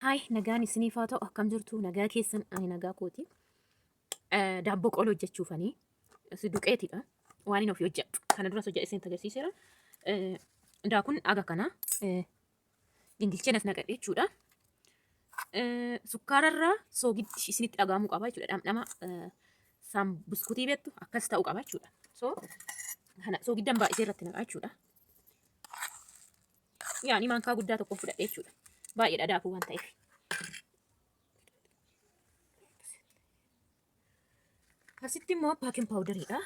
Hai, nagaan isiniif haa ta'u akkam jirtu nagaa keessan ani nagaa kooti. Daabboo qola hojjechuufanii duqeetidha. Waan inni ofii hojjedhu. Kana duras hojjedhe isin agarsiiseera. Daakuun aga kana gingilcheen as naqadhe jechuudha. Sukkaararraa soogiddi isinitti dhagahamuu qaba jechuudha. Dhamdhama buskutii beektu akkas ta'uu qaba jechuudha. Kana soogiddan baay'isee irratti naqaa jechuudha. Yaani maankaa guddaa tokko fudhadhe jechuudha. Baay'eedha daakuu waan ta'eef. Asitti immoo paakin paawudariidha.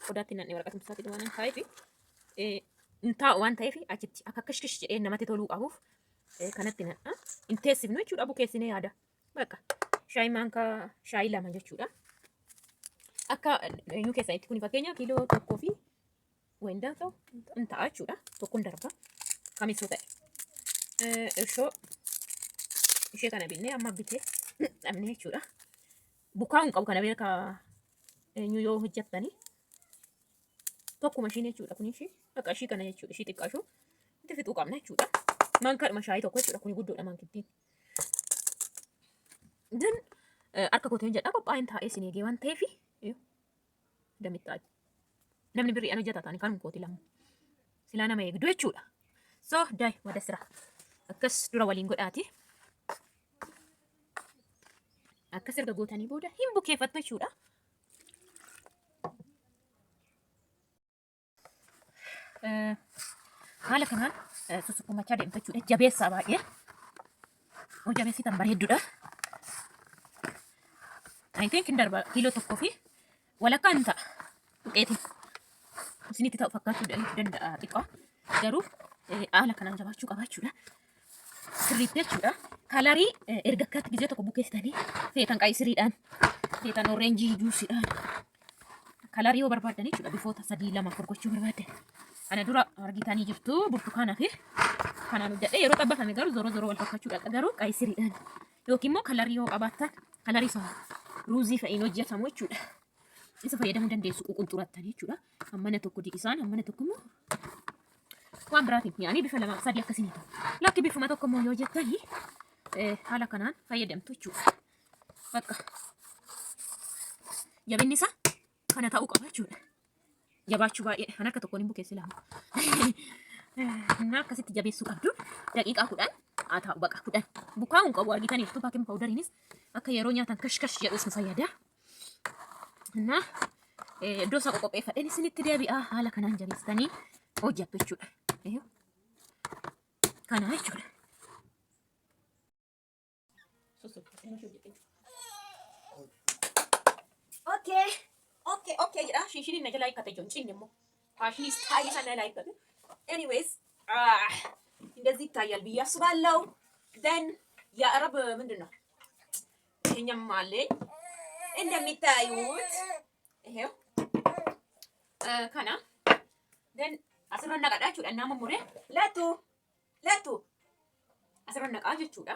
Qodaatti nannee waraqaa tumsaatti waan ta'eef taa'u waan ta'eef achitti akka kashkish jedhee namatti toluu qabuuf kanatti nanna. Hin teessifnu jechuudha bukeessinee yaada. Bakka shaayii maankaa shaayii lama jechuudha. Akka eenyu keessanitti kuni fakkeenya kiiloo tokkoo fi weendaa ta'u hin ta'a jechuudha. Tokkoon darba kamisoo ta'e. Ishee kana binnee amma bitee dhabnee jechuudha. Bukaa'uun qabu kana beeka eenyu yoo hojjettanii tokkuma ishiin jechuudha kun ishii akka ishii kana jechuudha ishii xiqqaashuu itti fixuu qabna jechuudha. Maankaadhuma shaayii tokko jechuudha kuni guddoodha maankittiin. Dan harka kootiin jedhaa qophaa'in taa'ee isin eegee waan ta'eef damittaa namni birrii an hojjetaa ta'anii kan kooti lama silaa nama eegdu jechuudha. So daay wada sira akkas dura waliin godhaati. Akkas erga gootanii booda hin bukeeffattu jechuudha. Haala kanaan sussukumachaa deemtu jechuudha. Jabeessaa baay'ee. Hoo jabeessitan bareedduudha. I think hin darba kiiloo tokkoo fi walakkaa hin ta'a. Buqeetiin isinitti ta'u fakkaachuu danda'a xiqqaa. Garuu haala kanaan jabaachuu qaba jechuudha. Sirriitti jechuudha. Kalarii erga akkatti gizee tokko bukeessitanii feetan qaayisiriidhaan feetan oreenjii juusiidhaan kalarii yoo barbaadan jechuudha bifoota 3-2 gochuu barbaaddan. Kana dura argitanii jirtu burtukaanaa fi kanaan hojjedhee yeroo xabbatame garuu zoro wal fakkaachuudha. Garuu qaayisiriidhaan yookiin immoo kalarii yoo qabaattan kalarii isaa ruuzii fa'iin hojjetamu jechuudha. Isa fayyadamuu dandeessu ququnxurattanii jechuudha. Hammana tokko diqisaan hammana tokko immoo waan biraatiin yaani bifa 2-3 akkasii ta'u. Lakki bifuma tokko immoo yoo jettanii haala kanaan fayyadamtu jechuudha. Bakka jabinni isaa kana ta'uu qaba jechuudha. Jabaachuu baay'ee kan akka tokkoon hin bukeessi lama. Akkasitti jabeessuu qabdu daqiiqaa 10 haa ta'u baqa 10 bukaa'uun qabu argitaniiftu paakin paawudariinis akka yeroo nyaatan kashkash jedhus nu fayyada. Iddoo isaa qopheeffadheen isinitti deebi'aa haala kanaan jabeessitanii hojjettu jechuudha. Kana jechuudha. Okay jedha. Shiishiniin na jalaa hiikkate jiru. Cinni immoo faashinii istaayilii sana jalaa hiikkate. Anyways, እንደዚህ ይታያል ብዬ አስባለሁ። Then የአረብ ምንድን ነው ይሄኛም አለኝ እንደሚታዩት ይሄው ከና then asirra naqadhaa jechuudha. Nama muree lattu asirra naqaa jechuudha.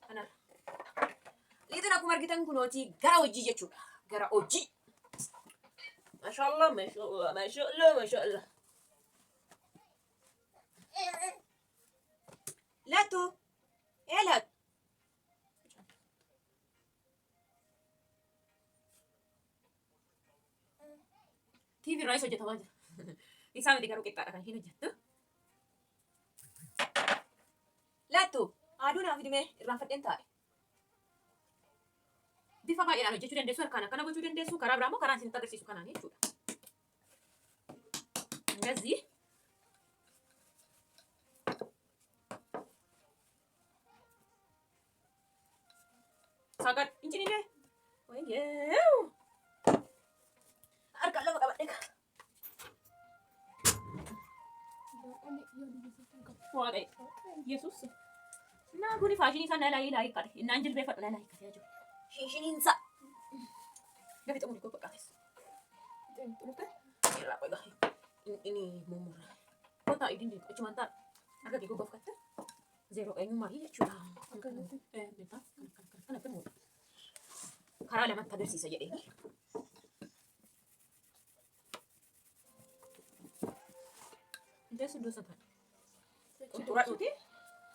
Kanarra liitiin akkuma argitan kunooti gara hojii jechuudha. Gara hojii. Mashallah. Lattu lat TV irraa hojjetamaa jira. Isaa miti garuu qixxaadha kan isheen hojjettu. Lattu aduu naaf hidhimee irraanfadheen taa'e. Bifa baay'eedhaan hojjechuu dandeessu, harkaan akkana gochuu dandeessu, karaa biraa immoo karaan isinitti agarsiisu kanaan jechuudha. እንደዚህ sagar injinilee wayyee harkaan lafa qabadhe ka. Waaqayyo Yesuus naa kuni faashinii isaa nalaa hiikkate innaan jilbeeffadhu nalaa hiikkatee jiru. Shiishiniinsa gafi xumuri koo qophaa'es. Irraa qoy gahi inni mummura. Kota idin jiru achumaan ta'a akka kee goggoof katte zeeroo eenyummaa jechuudha. Kana kennuudha. Karaa lamatti agarsiisa jedheeni. Inteessu iddoo sana. Qunxuraa dhuti.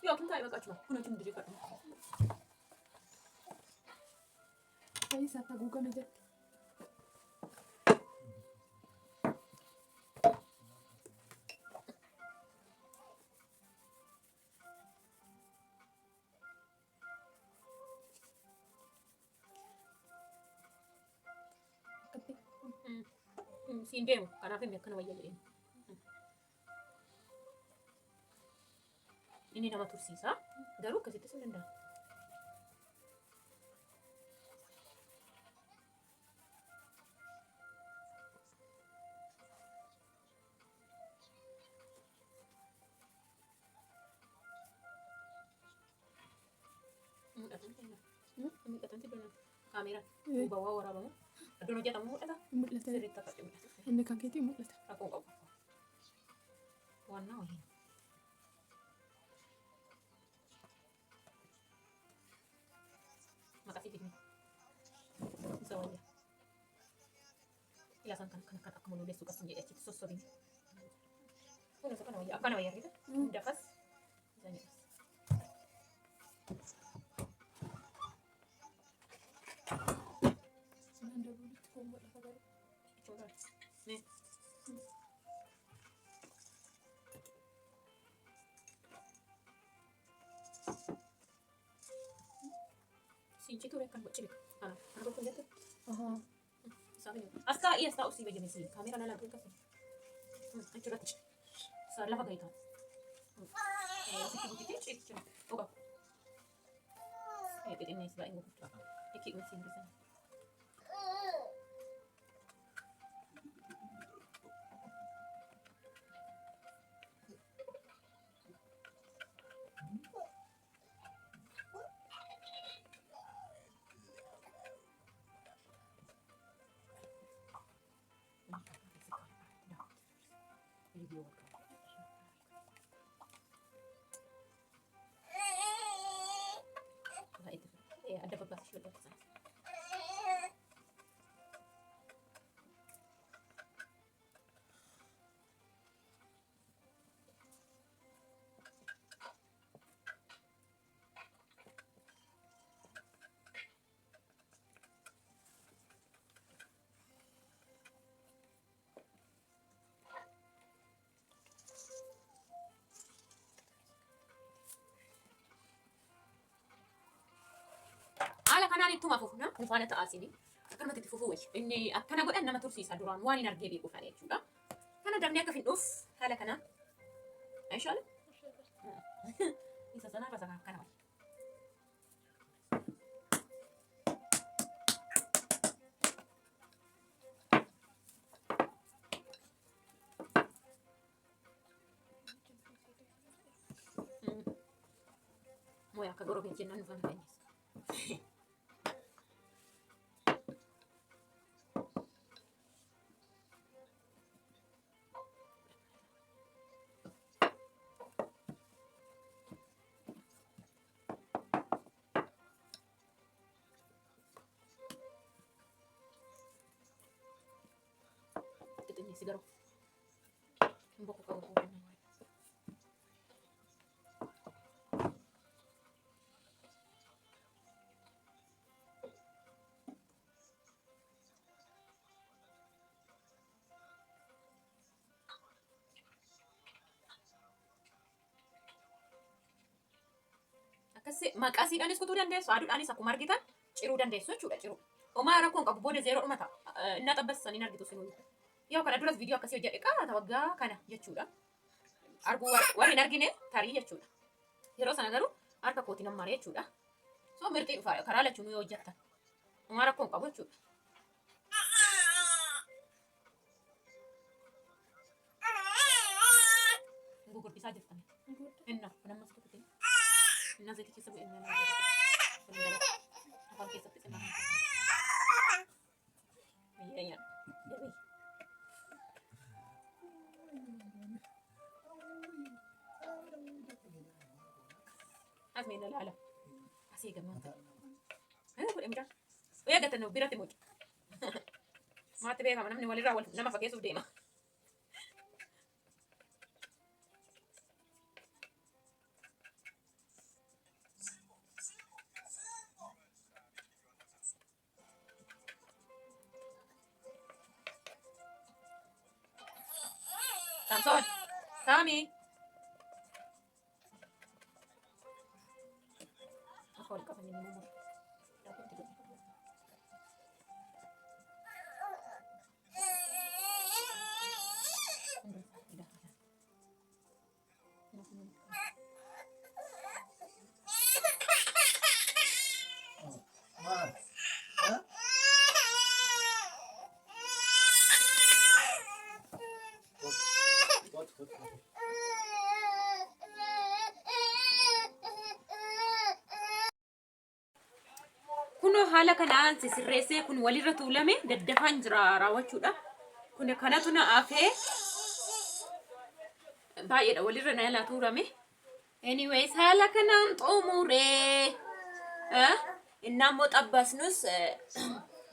Yookiin taa'ee baqachuma. Kun achi mudiree kadhu. Fayyisaa haguugame jette. Siin deemu kanaaf inni akkana wayya jedheen. Inni nama tursiisa garuu akkasittis hin danda'amu. Mul'atan tiddoon kaameeraan bawaa waraabamu iddoon hojjetamu mul'ata. Mul'ata. Sirriitti akka mul'atu. Inni kan keetii mul'ata. Rakkoo qabu. Waannaa wayii. Maqaa fiitigni. Isa wayyaa. Ilaasan kan akka mul'eessu qasin jedhe achitti sossobiin. Kun isa kana wayyaa akkana wayyaa riidha. Dafas. Isa jedhas. Sinci tu kan buat cerita. Aku pun jatuh. Sabi niyo. Asta iya sta usi bejeme si. Kamera na lang kasi. Acurat. Sa lava gaita. Sige sige sige. Oga. Ini nice ba ingo. Iki mo sin bisa. Video. Nah, itu. Ya, ada beberapa sudah kesana. Ala kanaan ittuma fufu na faana ta'aasini akkanumatti itti fufuu wayya inni akkana godhan nama tursiisa duraan waan hin argee beeku kana jechuudha. Kana dabnee akka finduuf haala kanaan aishaale isa sanarra sana akkana wayya. Moya akka gorobeen jennaan dhufan keenyas. Ini sigaro. Mboko ka ko na. Akkasi maqaasiidhaanis kutuu dandeessu aduudhaanis akkuma argitan ciruu dandeessu jechuudha ciruu. Homaa rakkoon qabu booda zeeroo dhumata. Inni xabbasan hin argitu sinuu. Yoo kana duras viidiyoo akkasii hojjedhe qaata waggaa kana jechuudha. Arguu warri hin argine tarii jechuudha. Yeroo sana garuu harka kootiin hammaaree jechuudha. So mirtii dhufaa karaa lachuun yoo hojjettan. Homaa rakkoon qabu jechuudha. Gugurdisaa jirtan. Inna kun ammas kutute. Inna zaiti keessa bu'e inna afaan keessatti cinaa. Biyya jabii. Asmi inna laala. Asii gammaata. Godhe midhaan. Wayyaa gatan biratti muca. Maatti beekama namni walirraa wal nama fageessuuf deema. Samson. Sami. Ako ka pa ni mo. Kuno haala kanaan sisirreessee kun walirra tuulame daddafaan jira raawwachuudha. Kun kanatu na afee baay'eedha walirra na yaalaa tuulame. Anyways haala kanaan xumuree innaa immoo xabbasnus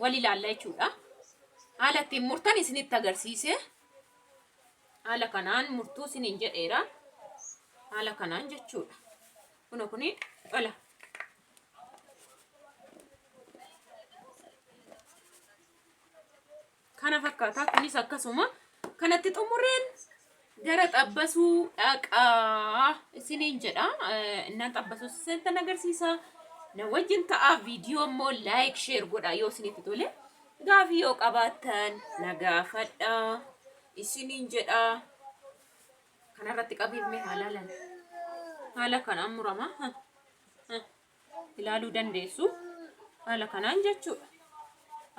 wal ilaalla jechuudha. Haala ittiin murtan isinitti agarsiise. Haala kanaan murtuu isiniin jedheera. Haala kanaan jechuudha. Kuno kuni wala. Kana fakkaata kunis akkasuma kanatti xumureen gara xabbasuu dhaqaa isiniin jedha. Innaan xabbasuu isin agarsiisa. Na wajjin ta'a viidiyoo immoo like share godha yoo isinitti tole. Gaafii yoo qabaattan na gaafadha isiniin jedha. Kanarratti qabiifme haala kanaan murama. Ilaaluu dandeessu. Haala kanaan jechuudha.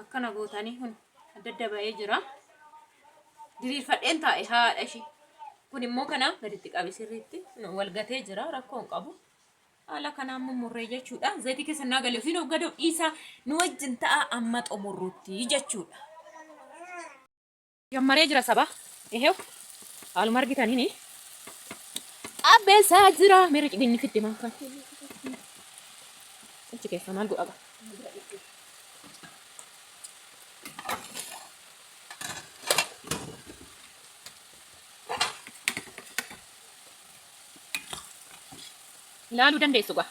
Akkana gootanii kun adda ba'ee jira. Diriirfadheen taa'e haadha ishee. Kun immoo kana gaditti qabi sirriitti wal gatee jira rakkoo hin qabu. Haala kanaan mummurree jechuudha. Zayitii keessa naa galee ofiin hoggadoo dhiisaa nu wajjin ta'a amma xumurruutti jechuudha. Jammaree jira saba. Ehew haaluma argitaniini. Abbeessaa jira. Meera cidhinni fitti maankaan. Achi keessa maal godhaba? Ilaaluu dandeessu gaa.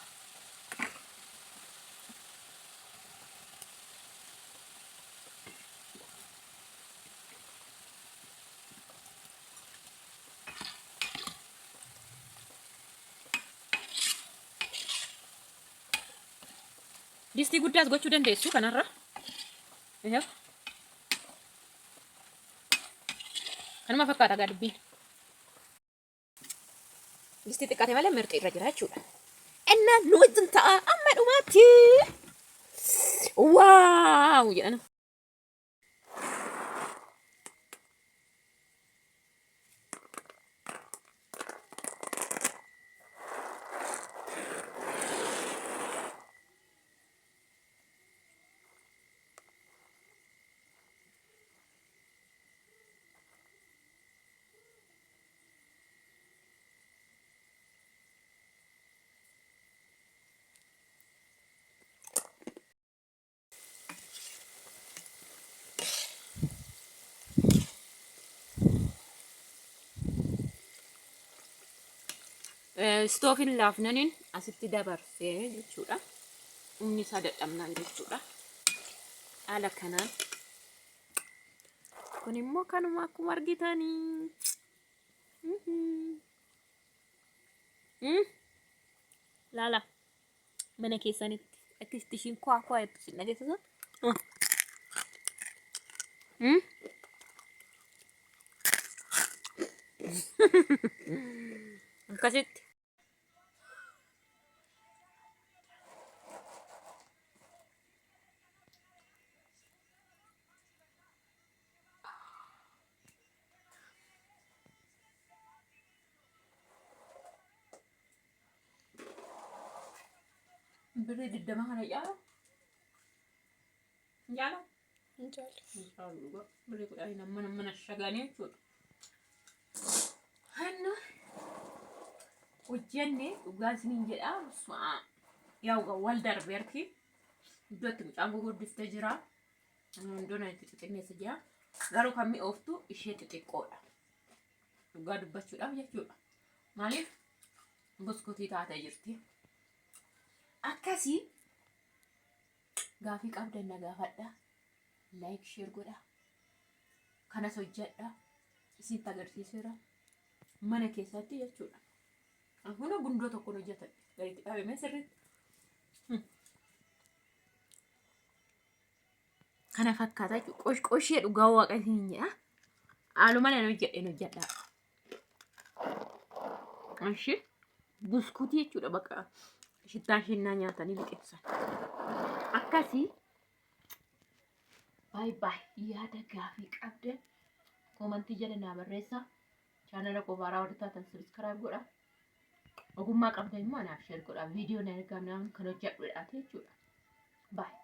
Distii guddaas gochuu dandeessu kanarra. Kanuma fakkaata gaa dubbiin. Distii xiqqaate malee mirxii irra jira jechuudha. Innaa nu wajjin ta'a amma dhumaatti. Waaw jedhana. Stoofin laafnaniin asitti dabarsee jechuudha. Humni isaa dadhabnaan jechuudha. Haala kanaan. Kun immoo kanuma akkuma argitanii. Laala. Mana keessanitti akkasitti ishiin kwaa jettu isin dhageessisa. Akkasitti. Birrii 20 kana yaala. Yaala. Injaallu. Birrii 10 mana shaganii jechuudha. Hanna hojjenne dhugaa isiniin jedha. Yaa wal darbeerti. Iddootti mucaan gurguddistee jira. Iddoon itti xixinneessa jira. Garuu kan mi'ooftu ishee xixiqqoodha. Dhugaa dubbachuudhaaf jechuudha. Maaliif buskutii taatee jirti. Akkasii gaafii qabdan na gaafadha. Like share godha. Kanas hojjedha. Isin agarsiiseera. mana keessatti jechuudha. Akkuma gundoo tokko hojjetan gadi dhaabamee sirriitti. Kana fakkaata qoshqoshee dhugaa waaqatiin jedha. Haaluma nan hojjedhaa. Ashi buskuutii jechuudha bakka shittaa shinnaa nyaatanii liqeessan. Akkasii baay yaada gaafii qabdan komantii jala naa barreessaa. Chaanala koo baaraa warri taatan sabiskiraayib godhaa. Ogummaa qabdan immoo anaaf sheer godhaa. Viidiyoo na ergaa kan hojjedhudha jechuudha. Baay.